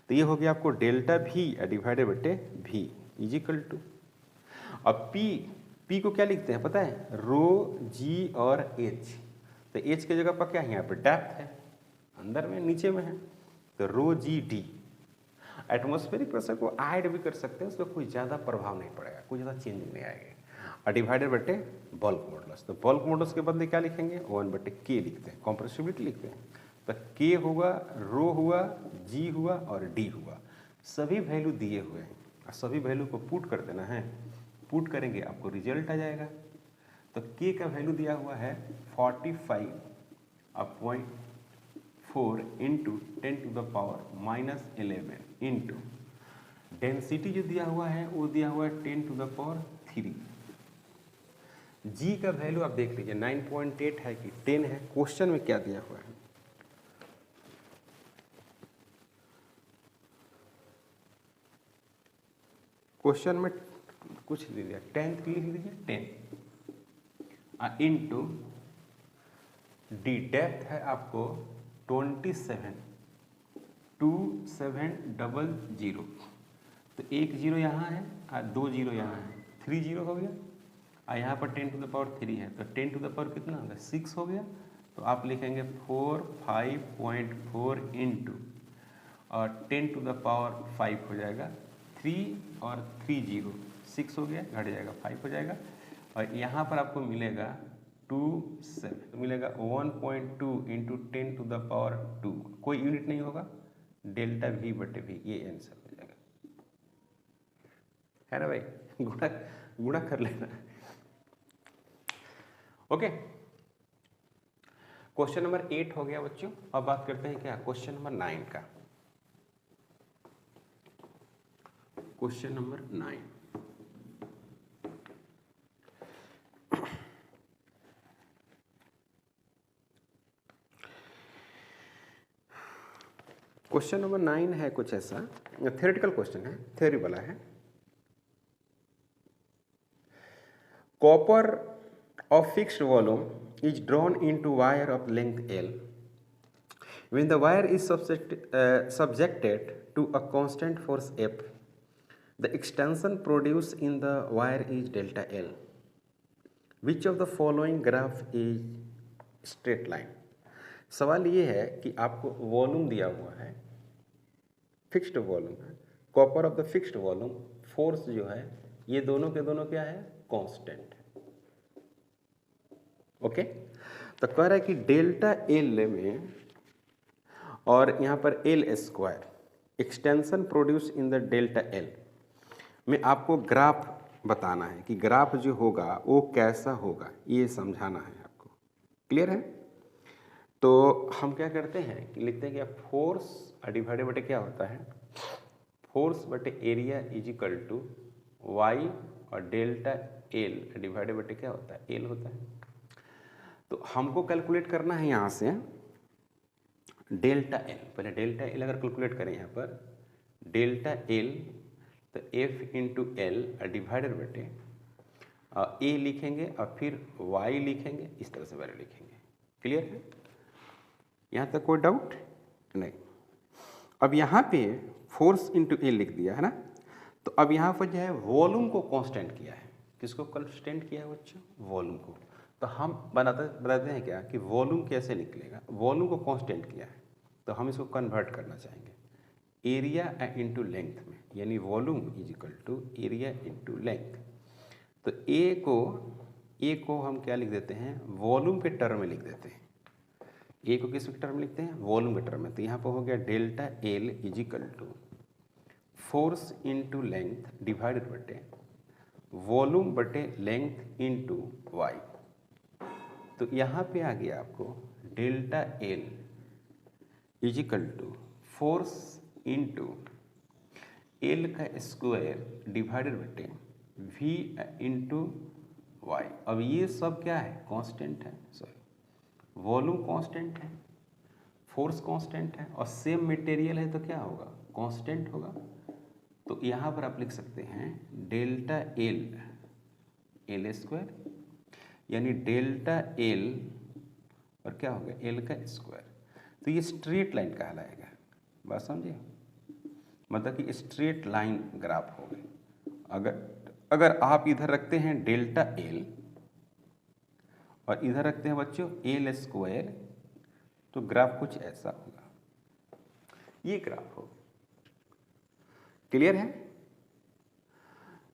तो ये हो गया आपको डेल्टा V डिवाइडेड बटे V = अब P को क्या लिखते हैं पता है, रो G और H। तो H की जगह पर क्या है, यहाँ पर डेप्थ है, अंदर में नीचे में है, तो रो G/D। एटमॉस्फेरिक प्रेशर को ऐड भी कर सकते हैं, उसका कोई ज़्यादा प्रभाव नहीं पड़ेगा, कोई ज़्यादा चेंज नहीं आएगा। और डिवाइडेड बटे बल्क मॉडुलस। तो बल्क मॉडुलस के बदले क्या लिखेंगे, 1/K लिखते हैं, कंप्रेसिबिलिटी लिखते हैं। तो K होगा, रो हुआ, G हुआ और D हुआ, सभी वैल्यू दिए हुए हैं और सभी वैल्यू को पुट कर देना है। पुट करेंगे आपको रिजल्ट आ जाएगा। तो K का वैल्यू दिया हुआ है 45.4 इंटू 10⁻⁻11 इंटू डेंसिटी जो दिया हुआ है वो दिया हुआ है 10⁻3। G का वैल्यू आप देख लीजिए 9.8 है कि 10 है, क्वेश्चन में क्या दिया हुआ है। क्वेश्चन में कुछ दे दिया, 10 लिख लीजिए, 10 इंटू डी डेप्थ है आपको 2700। तो 1 0 यहाँ है और 2 0 यहाँ है, 3 0 हो गया। और यहाँ पर 10⁻3 है, तो 10 कितना होगा, 6 हो गया। तो तो आप लिखेंगे 4 5.4 इंटू और 10 टू द पावर 5 हो जाएगा, 3 और 3 0 6 हो गया, घट जाएगा 5 हो जाएगा, और यहाँ पर आपको मिलेगा 2 7, तो मिलेगा 1.2 इंटू 10 टू द पावर 2, कोई यूनिट नहीं होगा, डेल्टा V बटे V, ये आंसर हो जाएगा, है ना भाई। गुणा कर लेना। ओके, क्वेश्चन नंबर 8 हो गया बच्चों। अब बात करते हैं क्या क्वेश्चन नंबर 9 का। क्वेश्चन नंबर 9, क्वेश्चन नंबर 9 है कुछ ऐसा, थ्योरेटिकल क्वेश्चन है, थ्योरी वाला है। Copper of fixed volume is drawn into wire of length L. When the wire is subjected to a constant force F, the extension produced in the wire is delta L. Which of the following graph is straight line? सवाल ये है कि आपको volume दिया हुआ है, fixed volume है, copper of the fixed volume, force जो है ये दोनों के दोनों क्या है, कांस्टेंट है। ओके, तो कह रहा है कि डेल्टा एल में और यहाँ पर L square extension produce in the delta L में आपको ग्राफ बताना है कि ग्राफ जो होगा वो कैसा होगा, ये समझाना है आपको। क्लियर है? तो हम क्या करते हैं कि लिखते हैं कि फोर्स डिवाइडेड बटे क्या होता है, फोर्स बटे area is equal to Y और डेल्टा एल डिवाइडेड बटे क्या होता है, एल होता है। तो हमको कैलकुलेट करना है यहाँ से डेल्टा एल। पहले डेल्टा एल अगर कैलकुलेट करें यहाँ पर डेल्टा एल, तो एफ इंटू एल डिवाइडेड बटे ए लिखेंगे और फिर वाई लिखेंगे, इस तरह से वैल्यू लिखेंगे। क्लियर है? यहाँ तक कोई डाउट नहीं। अब यहाँ पे फोर्स इंटू ए लिख दिया है ना, तो अब यहाँ पर जो है वॉल्यूम को कांस्टेंट किया है। किसको कांस्टेंट किया है बच्चों? वॉल्यूम को। तो हम बताते हैं क्या कि वॉल्यूम कैसे निकलेगा। वॉल्यूम को कांस्टेंट किया है तो हम इसको कन्वर्ट करना चाहेंगे एरिया इंटू लेंथ में, यानी volume is equal to area into length. तो ए को हम क्या लिख देते हैं, वॉल्यूम के टर्म में लिख देते हैं। ए को किस टर्म में लिखते हैं, वॉल्यूम के टर्म में। तो यहाँ पर हो गया delta L is equal to force into length divided बटे वॉल्यूम बटे लेंथ इंटू वाई। तो यहाँ पे आ गया आपको delta L is equal to force into L का स्क्वायर डिवाइडेड बटे वी इंटू वाई। अब ये सब क्या है, कांस्टेंट है, सॉरी वॉल्यूम कांस्टेंट है, फोर्स कांस्टेंट है और सेम मटेरियल है तो क्या होगा, कांस्टेंट होगा। तो यहाँ पर आप लिख सकते हैं डेल्टा एल स्क्वायर, यानी डेल्टा एल और क्या हो गया, एल का स्क्वायर। तो ये स्ट्रेट लाइन कहलाएगा। बात समझिए, मतलब कि स्ट्रेट लाइन ग्राफ हो गई। अगर आप इधर रखते हैं डेल्टा एल और इधर रखते हैं बच्चों एल स्क्वायर, तो ग्राफ कुछ ऐसा होगा, ये ग्राफ होगा। क्लियर है?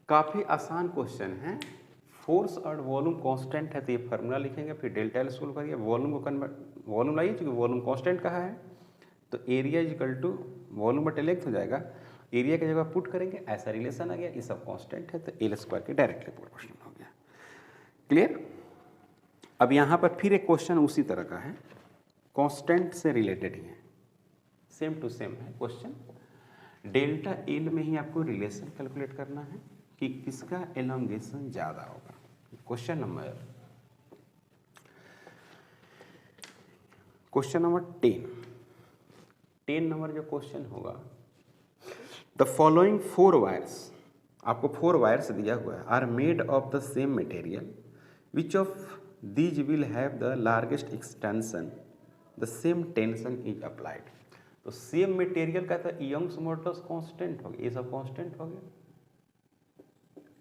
काफी आसान क्वेश्चन है। फोर्स और वॉल्यूम कांस्टेंट है तो ये फार्मूला लिखेंगे, फिर डेल्टा एल सोल्व करिए, वॉल्यूम को कन्वर्ट, वॉल्यूम लाइए क्योंकि वॉल्यूम कांस्टेंट कहा है, तो area is equal to volume बटे लेंथ हो जाएगा। एरिया की जगह पुट करेंगे, ऐसा रिलेशन आ गया, ये सब कांस्टेंट है तो एल स्क्वायर के डायरेक्टली प्रोपोर्शनल हो गया। क्लियर? अब यहाँ पर फिर एक क्वेश्चन उसी तरह का है, कांस्टेंट से रिलेटेड ही है, सेम टू सेम है क्वेश्चन। डेल्टा एल में ही आपको रिलेशन कैलकुलेट करना है कि किसका एलोंगेशन ज़्यादा होगा। क्वेश्चन नंबर 10 नंबर जो क्वेश्चन होगा, द फॉलोइंग 4 वायर्स, आपको 4 वायर्स दिया हुआ है, are made of the same material, which of these will have the largest extension, the same tension is applied. तो सेम मटेरियल का तो यंग्स मॉडुलस कांस्टेंट हो गया, ये सब कांस्टेंट हो गया,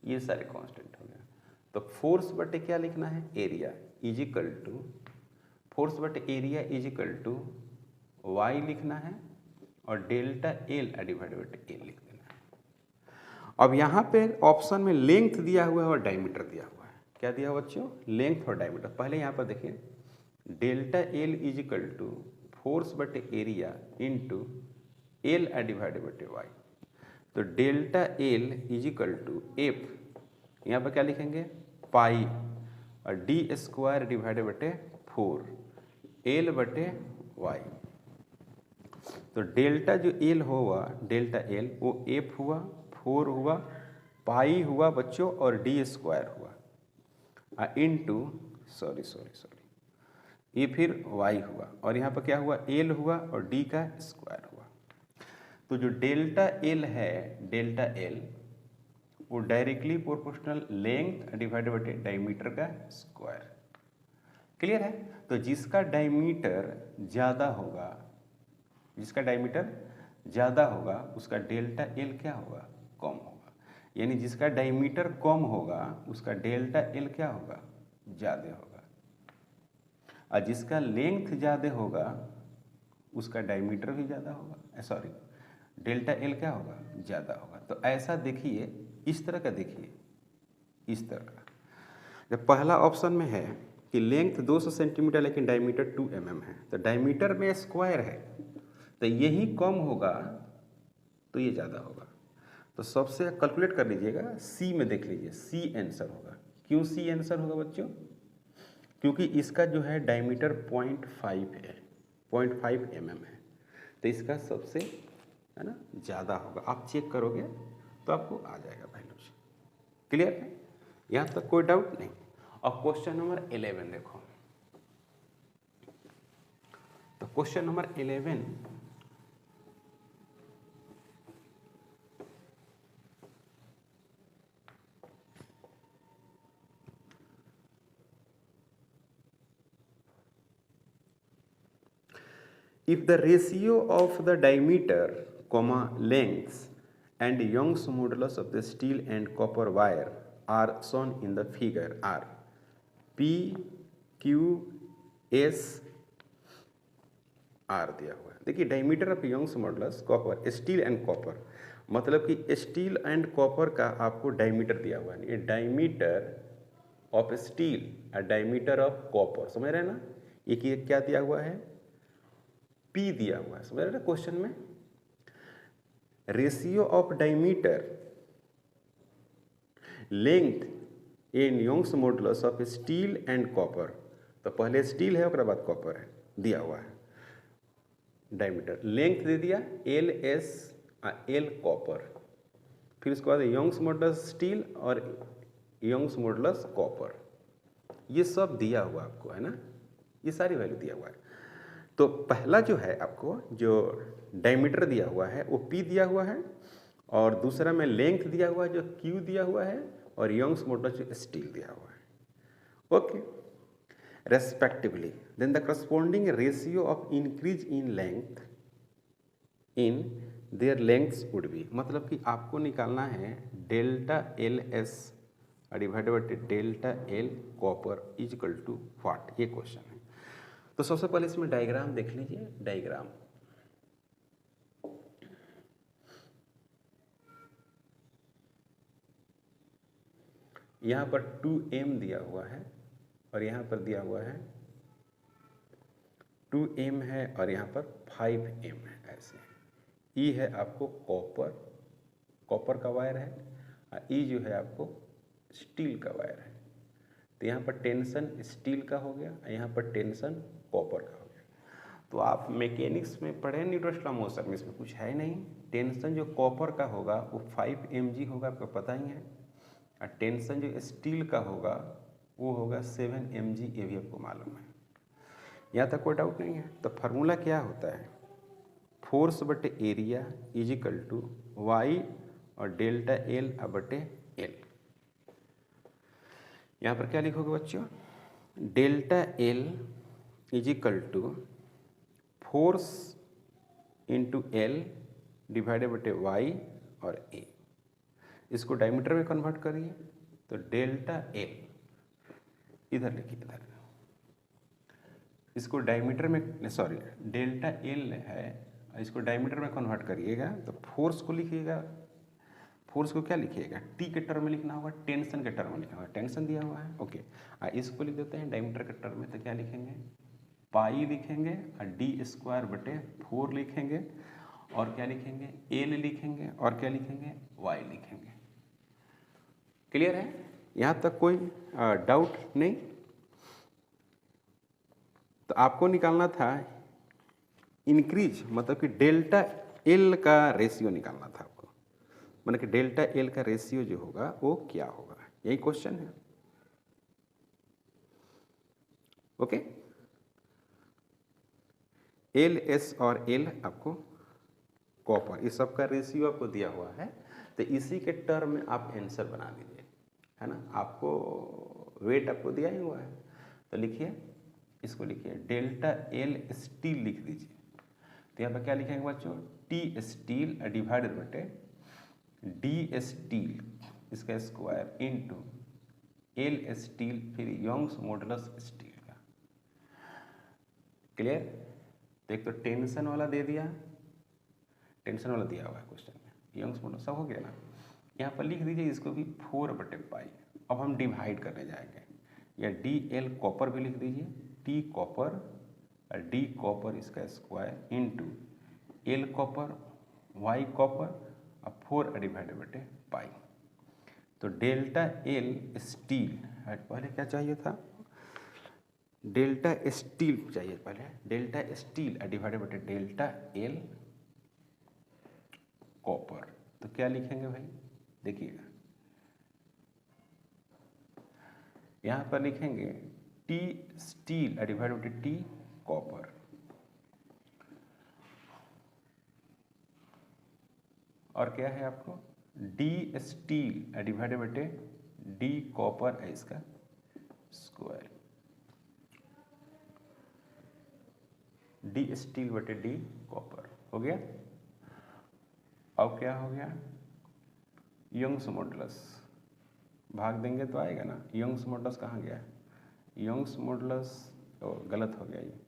ये सारे कांस्टेंट हो गया। तो फोर्स बटे क्या लिखना है, area is equal to force बटे area is equal to Y लिखना है और डेल्टा एल डिवाइडेड बटे एल लिख देना है। अब यहाँ पे ऑप्शन में लेंथ दिया हुआ है और डायमीटर दिया हुआ है। क्या दिया हुआ बच्चों? लेंथ और डायमीटर। पहले यहाँ पर देखिए delta L is equal to force बटे एरिया इंटू एल डिवाइडेड बटे वाई। तो delta L is equal to F, यहाँ पर क्या लिखेंगे पाई और डी स्क्वायर डिवाइडेड बटे 4 एल बटे वाई। तो डेल्टा जो एल होगा डेल्टा एल वो एफ हुआ, 4 हुआ, पाई हुआ बच्चों और डी स्क्वायर हुआ इनटू सॉरी ये फिर वाई हुआ और यहाँ पर क्या हुआ एल हुआ और डी का स्क्वायर हुआ। तो जो डेल्टा एल है डेल्टा एल वो directly proportional length divided by diameter का स्क्वायर। क्लियर है? तो जिसका डायमीटर ज़्यादा होगा, जिसका डायमीटर ज़्यादा होगा उसका डेल्टा एल क्या होगा? कम होगा। यानी जिसका डायमीटर कम होगा उसका डेल्टा एल क्या होगा? ज़्यादा होगा। और जिसका लेंथ ज़्यादा होगा उसका डायमीटर भी ज़्यादा होगा, सॉरी डेल्टा एल क्या होगा? ज़्यादा होगा। तो ऐसा देखिए, इस तरह का देखिए, इस तरह का। जब पहला ऑप्शन में है कि लेंथ 200 सेंटीमीटर लेकिन डायमीटर 2 mm है, तो डायमीटर में स्क्वायर है तो यही कम होगा तो ये ज़्यादा होगा। तो सबसे कैलकुलेट कर लीजिएगा, सी में देख लीजिए, सी आंसर होगा। क्यों सी आंसर होगा बच्चों? क्योंकि इसका जो है डायमीटर 0.5 है, 0.5 mm है, तो इसका सबसे है ना ज़्यादा होगा। आप चेक करोगे तो आपको आ जाएगा वैल्यूज। क्लियर है? यहाँ तक कोई डाउट नहीं। और क्वेश्चन नंबर 11 देखो। तो question number 11 if the ratio of the diameter comma lengths and Young's modulus of the steel and copper wire are shown in the figure are P, Q, S, R दिया हुआ है। देखिए diameter of Young's modulus copper, steel and copper, मतलब कि steel and copper का आपको diameter दिया हुआ है। ये डायमीटर ऑफ स्टील और डायमीटर ऑफ कॉपर, समझ रहे हैं ना? ये क्या दिया हुआ है? P दिया हुआ है, समझ रहे हैं क्वेश्चन में? Ratio of diameter length in Young's modulus of steel and copper, तो पहले स्टील है उसके बाद कॉपर है, दिया हुआ है। डायमीटर लेंथ दे दिया एल एस एल कॉपर, फिर उसके बाद यंग्स मॉडुलस स्टील और यंग्स मॉडुलस कॉपर, ये सब दिया हुआ आपको है ना, ये सारी वैल्यू दिया हुआ है। तो पहला जो है आपको जो डायमीटर दिया हुआ है वो P दिया हुआ है और दूसरा में लेंथ दिया हुआ है जो Q दिया हुआ है और यंग्स मॉडुलस जो स्टील दिया हुआ है। Okay, respectively then the corresponding ratio of increase in length in their lengths would be, मतलब कि आपको निकालना है delta L S divided by delta L copper is equal to what, ये क्वेश्चन है। तो सबसे पहले इसमें डायग्राम देख लीजिए। डायग्राम यहाँ पर 2m दिया हुआ है और यहाँ पर दिया हुआ है 2m है और यहाँ पर 5m है। ऐसे E है आपको कॉपर का वायर है और E जो है आपको स्टील का वायर है। तो यहाँ पर टेंशन स्टील का हो गया, यहाँ पर टेंशन कॉपर का हो गया। तो आप मैकेनिक्स में पढ़े न्यूटन मोशन में, इसमें कुछ है नहीं। टेंशन जो कॉपर का होगा वो 5 mg होगा, आपको पता ही है, और टेंशन जो स्टील का होगा वो होगा 7 mg, ये भी आपको मालूम है। यहाँ तक कोई डाउट नहीं है। तो फार्मूला क्या होता है? फोर्स बटे area is equal to Y और डेल्टा एल बटे एल। यहाँ पर क्या लिखोगे बच्चों? Delta L is equal to force into L divided बटे वाई और ए। इसको डायमीटर में कन्वर्ट करिए तो डेल्टा एल इधर लिखिए, इधर इसको डायमीटर में, सॉरी डेल्टा एल है, इसको डायमीटर में कन्वर्ट करिएगा तो फोर्स को लिखिएगा, फोर्स को क्या लिखिएगा, टी के टर्म में लिखना होगा, टेंशन के टर्म में लिखना होगा, टेंशन दिया हुआ है। ओके, इसको लिख देते हैं डायमीटर के टर्म में, तो क्या लिखेंगे, पाई लिखेंगे और d²/4 लिखेंगे, और क्या लिखेंगे, एल लिखेंगे, और क्या लिखेंगे, वाई लिखेंगे। क्लियर है, यहाँ तक कोई डाउट नहीं? तो आपको निकालना था इंक्रीज, मतलब कि डेल्टा एल का रेशियो निकालना था आपको, मतलब कि डेल्टा एल का रेशियो जो होगा वो क्या होगा, यही क्वेश्चन है। ओके, एल, एस और एल आपको कॉपर, इस सब का रेशियो आपको दिया हुआ है, तो इसी के टर्म में आप आंसर बना लीजिए, है ना। आपको वेट आपको दिया ही हुआ है, तो लिखिए, इसको लिखिए डेल्टा एल स्टील लिख दीजिए। तो यहाँ पर क्या लिखेंगे बच्चों, टी स्टील डिवाइडेड बटे डी स्टील इसका स्क्वायर इंटू एल स्टील, फिर यंग्स मॉडुलस स्टील का। क्लियर? तो एक तो टेंशन वाला दे दिया, टेंशन वाला दिया हुआ है क्वेश्चन में, यंग्स मॉडुलस सब हो गया ना। यहाँ पर लिख दीजिए इसको भी 4/पाई। अब हम डिवाइड करने जाएंगे, या डी एल कॉपर भी लिख दीजिए, टी कॉपर और डी कॉपर इसका square into L copper, Y copper और 4/पाई। तो डेल्टा एल स्टील, पहले क्या चाहिए था, डेल्टा स्टील चाहिए पहले, डेल्टा स्टील डिवाइडेड बटे डेल्टा एल कॉपर। तो क्या लिखेंगे भाई, देखिएगा यहाँ पर लिखेंगे टी स्टील डिवाइडेड बटे टी कॉपर, और क्या है आपको डी स्टील डिवाइडेड बटे डी कॉपर है इसका स्क्वायर, डी स्टील बटे डी कॉपर हो गया। अब क्या हो गया, यंग्स मॉडुलस, भाग देंगे तो आएगा ना, यंग्स मॉडुलस कहाँ गया, यंग्स मॉडुलस गलत हो गया ये।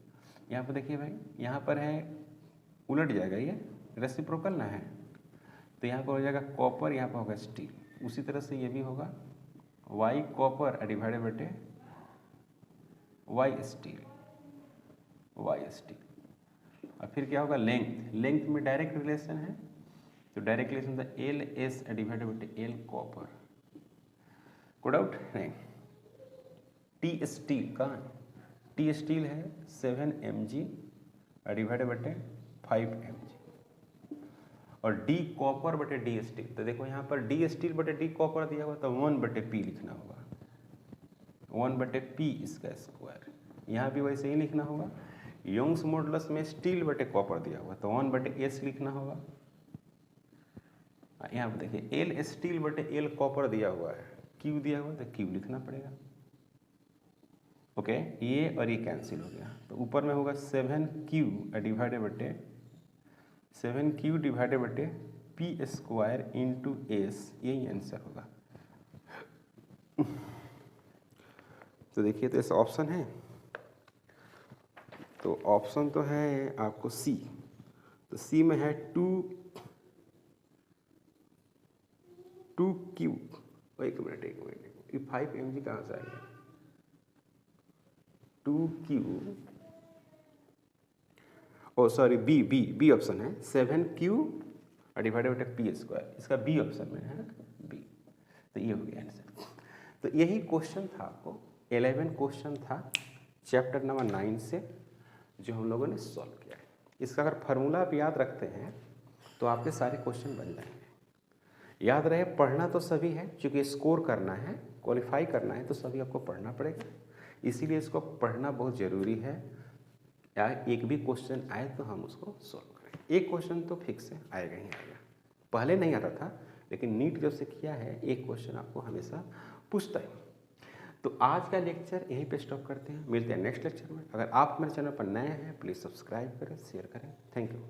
यहाँ पर देखिए भाई, यहाँ पर है उलट जाएगा, ये रेसिप्रोकल ना है, तो यहाँ पर हो जाएगा कॉपर, यहाँ पर होगा स्टील। उसी तरह से ये भी होगा वाई कॉपर डिवाइडेड बटे वाई स्टील, वाई स्टील। और फिर क्या होगा, लेंथ, लेंथ में डायरेक्ट रिलेशन है, तो डायरेक्ट रिलेशन था एल एस डिवाइडेड बटे एल कॉपर। कोई डाउट नहीं? टी स्टील कहाँ है, टी स्टील है 7 mg डिवाइडेड बटे 5 mg, और डी कॉपर बटे डी स्टील, तो देखो यहाँ पर डी स्टील बटे डी कॉपर दिया हुआ, तो 1/p लिखना होगा, 1/p इसका स्क्वायर। यहाँ भी वैसे ही लिखना होगा, यंग्स मॉडुलस में स्टील बटे कॉपर दिया हुआ, तो 1/s लिखना होगा। यहाँ पर देखिए एल स्टील बटे एल कॉपर दिया हुआ है, क्यू दिया हुआ है, तो क्यू लिखना पड़ेगा। ओके, ये और ये कैंसिल हो गया, तो ऊपर में होगा 7q डिवाइडेड बटे 7q डिवाइडेड बटे पी स्क्वायर इंटू एस, यही आंसर होगा। तो देखिए, तो ऐसा ऑप्शन है, तो ऑप्शन तो है आपको सी, तो सी में है 2q, एक मिनट ये 5 mg कहाँ से आएगा, 2q, ओ सॉरी बी ऑप्शन है 7q डिवाइडेड बटे पी स्क्वायर, इसका बी ऑप्शन में है बी, तो ये हो गया आंसर। तो यही क्वेश्चन था, आपको 11 क्वेश्चन था चैप्टर नंबर 9 से, जो हम लोगों ने सॉल्व किया है। इसका अगर फार्मूला आप याद रखते हैं तो आपके सारे क्वेश्चन बन जाएंगे। याद रहे, पढ़ना तो सभी है, क्योंकि स्कोर करना है, क्वालिफाई करना है, तो सभी आपको पढ़ना पड़ेगा, इसीलिए इसको पढ़ना बहुत ज़रूरी है। या एक भी क्वेश्चन आए तो हम उसको सॉल्व करें, एक क्वेश्चन तो फिक्स है, आएगा ही आएगा। पहले नहीं आता था, लेकिन नीट जब से किया है, एक क्वेश्चन आपको हमेशा पूछता है। तो आज का लेक्चर यहीं पे स्टॉप करते हैं, मिलते हैं नेक्स्ट लेक्चर में। अगर आप हमारे चैनल पर नए हैं, प्लीज़ सब्सक्राइब करें, शेयर करें। Thank you.